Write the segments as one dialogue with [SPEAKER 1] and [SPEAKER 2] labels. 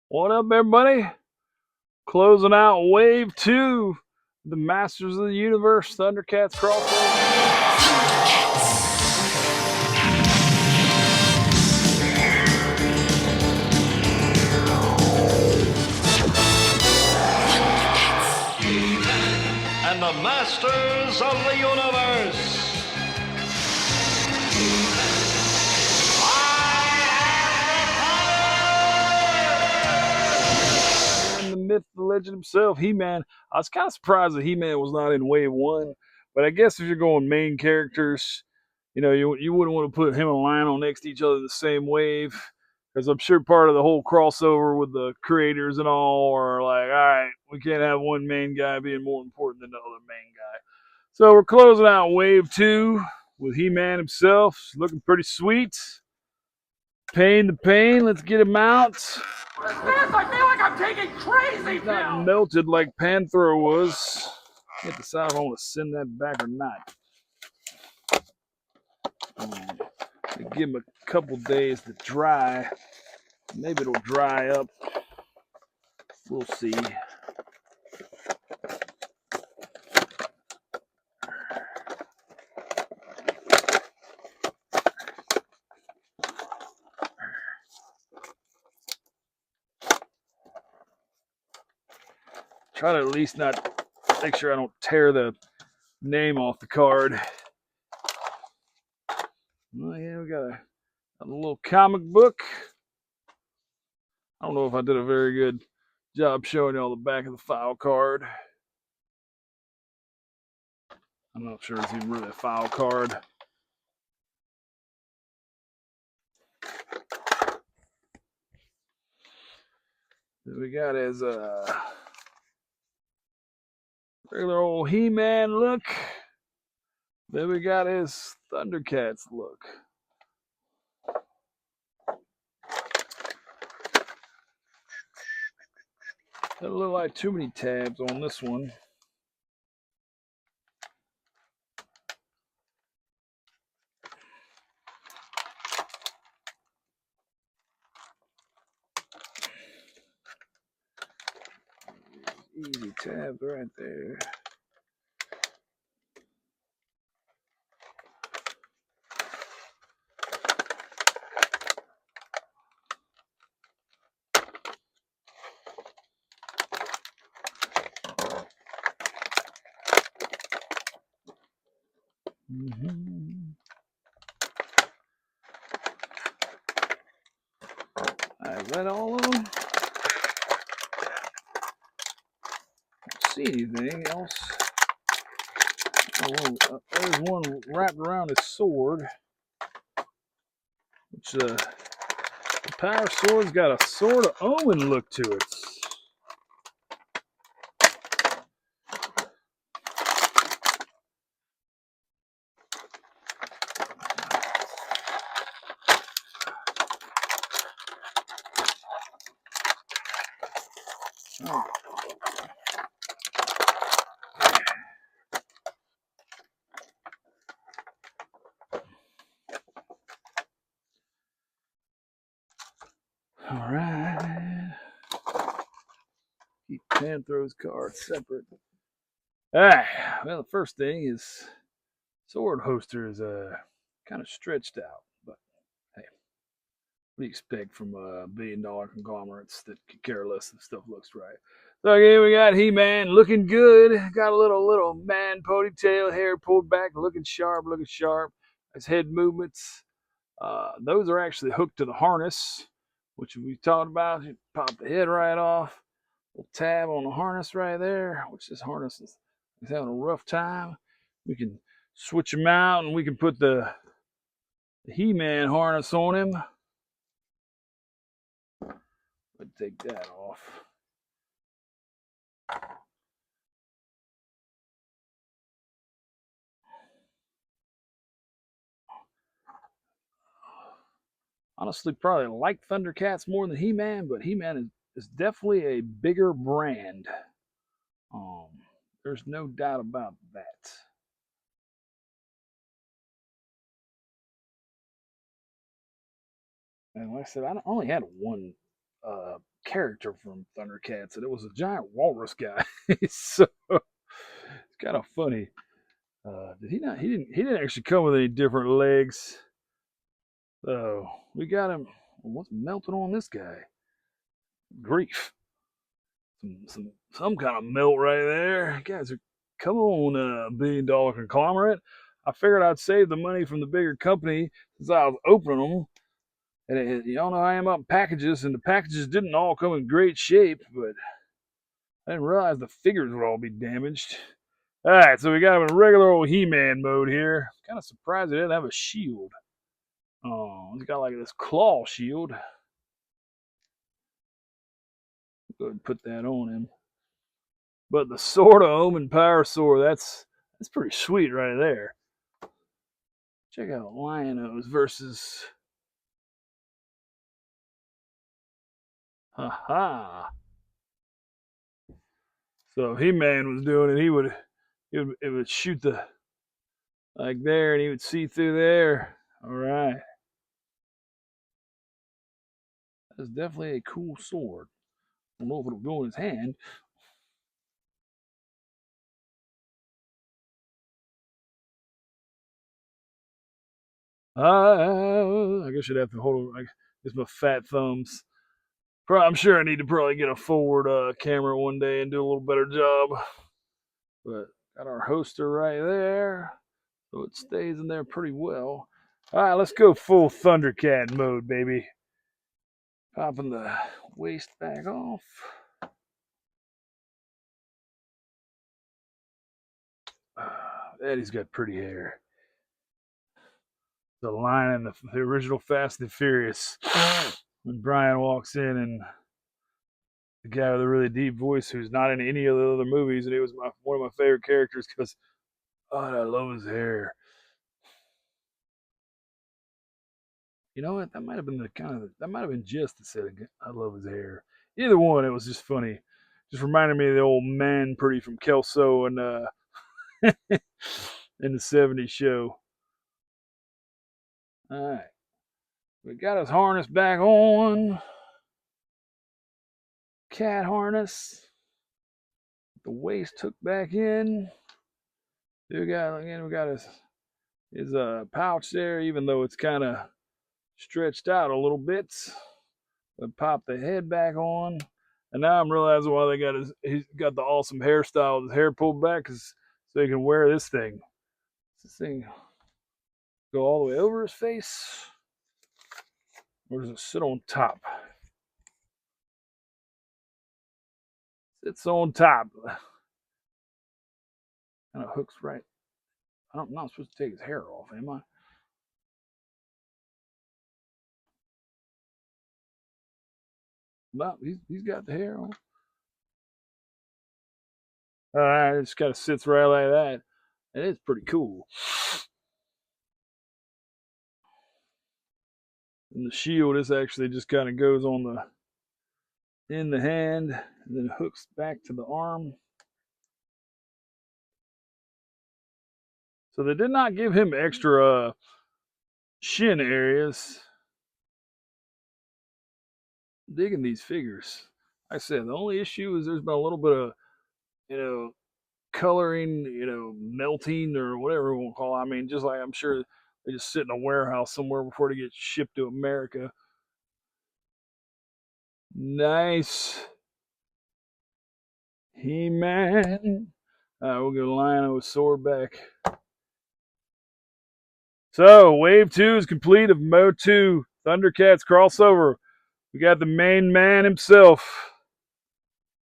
[SPEAKER 1] What up, everybody? Closing out Wave 2, the Masters of the Universe Thundercats crossover.
[SPEAKER 2] And the Masters of the Universe.
[SPEAKER 1] And the myth, the legend himself, He-Man. I was kind of surprised that He-Man was not in Wave 1, but I guess if you're going main characters, you wouldn't want to put him and Lionel next to each other in the same wave, because I'm sure part of the whole crossover with the creators and all are like, all right, we can't have one main guy being more important than the other main guy. So we're closing out Wave 2 with He-Man himself. Looking pretty sweet. Pain the pain. Let's get him out.
[SPEAKER 3] What is this? I feel like I'm taking crazy pills.
[SPEAKER 1] Not melted like Panthro was. Can't decide if I want to send that back or not. Give him a couple days to dry. Maybe it'll dry up. We'll see. Try to at least not make sure I don't tear the name off the card. Well, yeah, we got a little comic book. I don't know if I did a very good job showing you all the back of the file card. I'm not sure it's even really a file card. What we got is a regular old He-Man look. Then we got his Thundercats look. Doesn't look like too many tabs on this one. Easy tabs right there. Is that all of them? Don't see anything else. Oh, there's one wrapped around his sword, which the power sword's got a sort of Owen look to it. Oh. All right. Keep Panthro's cards separate. All right. Well, the first thing is sword holster is kind of stretched out, but hey, what do you expect from billion-dollar conglomerates that could care less if stuff looks right? So again, we got He-Man looking good. Got a little man ponytail, hair pulled back, looking sharp. His head movements. Those are actually hooked to the harness, which we talked about. You pop the head right off. Little tab on the harness right there, which this harness is having a rough time. We can switch him out, and we can put the He-Man harness on him. Let's take that off. Honestly, probably like Thundercats more than He-Man, but He-Man is definitely a bigger brand. There's no doubt about that. And like I said, I only had one character from Thundercats, and it was a giant walrus guy. So it's kind of funny. Did he not? He didn't. He didn't actually come with any different legs. So we got him. What's melting on this guy? Grief. Some kind of melt right there. Guys, come on, $1 billion conglomerate. I figured I'd save the money from the bigger company since I was opening them. And y'all know I am up packages, and the packages didn't all come in great shape, but I didn't realize the figures would all be damaged. All right, so we got him in regular old He-Man mode here. Kind of surprised he didn't have a shield. Oh, he's got like this claw shield. Go ahead and put that on him. But the Sword of Omen Power Sword, that's pretty sweet right there. Check out Lion-O's versus... Ha-ha. So He-Man was doing it. It would shoot the like there, and he would see through there. All right, that's definitely a cool sword. I don't know if it'll go in his hand. I guess you'd have to hold. I guess my fat thumbs. I'm sure I need to probably get a forward camera one day and do a little better job. But got our holster right there, so it stays in there pretty well. All right, let's go full Thundercat mode, baby. Popping the waist back off. Eddie's got pretty hair. The line in the original Fast and Furious when Brian walks in and the guy with a really deep voice who's not in any of the other movies, and he was one of my favorite characters because I love his hair. You know what? That might have been that might have been just that said I love his hair. Either one, it was just funny. Just reminded me of the old man pretty from Kelso and in the '70s show. All right, we got his harness back on. Cat harness. The waist hooked back in. We got his pouch there, even though it's kind of stretched out a little bit. But pop the head back on, and now I'm realizing why he's got the awesome hairstyle with his hair pulled back, so he can wear this thing. Does this thing go all the way over his face, or does it sit on top? Sits on top. Kind of hooks right. I'm not supposed to take his hair off, am I? No, he's got the hair on. It just kind of sits right like that. And it's pretty cool. And the shield, this actually just kind of goes on in the hand and then hooks back to the arm. So they did not give him extra shin areas. Digging these figures. Like I said, the only issue is there's been a little bit of, coloring, melting or whatever we want to call it. I mean, just like I'm sure they just sit in a warehouse somewhere before they get shipped to America. Nice. He-Man. We'll get Lion-O with sword back. So, Wave 2 is complete of MOTU Thunder Cats crossover. We got the main man himself,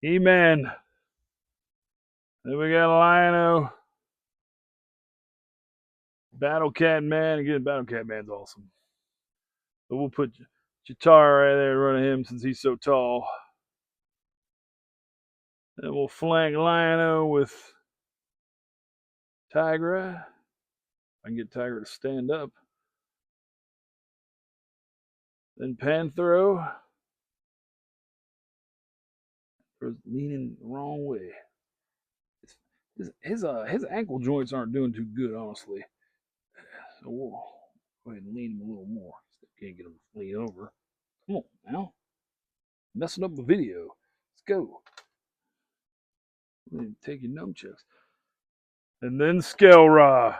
[SPEAKER 1] He-Man. Then we got Lion-O, Battle Cat Man. Again, Battle Cat Man's awesome. But we'll put Chitara right there in front of him since he's so tall. Then we'll flank Lion-O with Tigra. I can get Tigra to stand up. Then Panthro. Leaning the wrong way. His ankle joints aren't doing too good, honestly. So we'll go ahead and lean him a little more. Still can't get him to lean over. Come on now. Messing up the video. Let's go. Take your nunchucks. And then scale raw.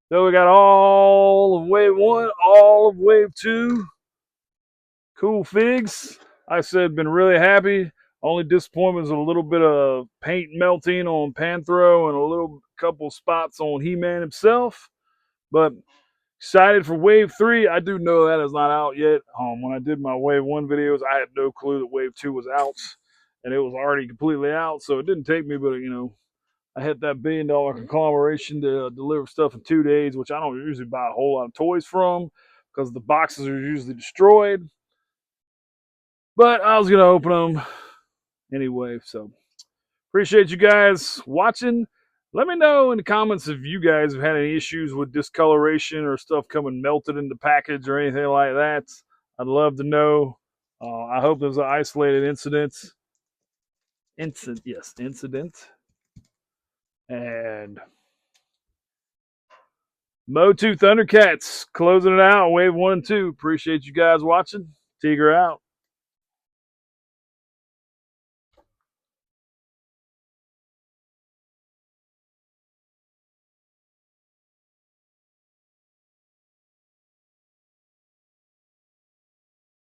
[SPEAKER 1] So we got all of wave 1, all of wave 2. Cool figs. I said, been really happy. Only disappointment is a little bit of paint melting on Panthro and a little couple spots on He-Man himself. But excited for wave 3. I do know that is not out yet. When I did my wave 1 videos, I had no clue that wave 2 was out. And it was already completely out. So it didn't take me, but I hit that $1 billion conglomeration to deliver stuff in 2 days, which I don't usually buy a whole lot of toys from because the boxes are usually destroyed. But I was going to open them anyway. So appreciate you guys watching. Let me know in the comments if you guys have had any issues with discoloration or stuff coming melted in the package or anything like that. I'd love to know. I hope there's an isolated incident. Incident. And MOTU Thunder Cats closing it out. Wave 1 and 2. Appreciate you guys watching. Tiger out.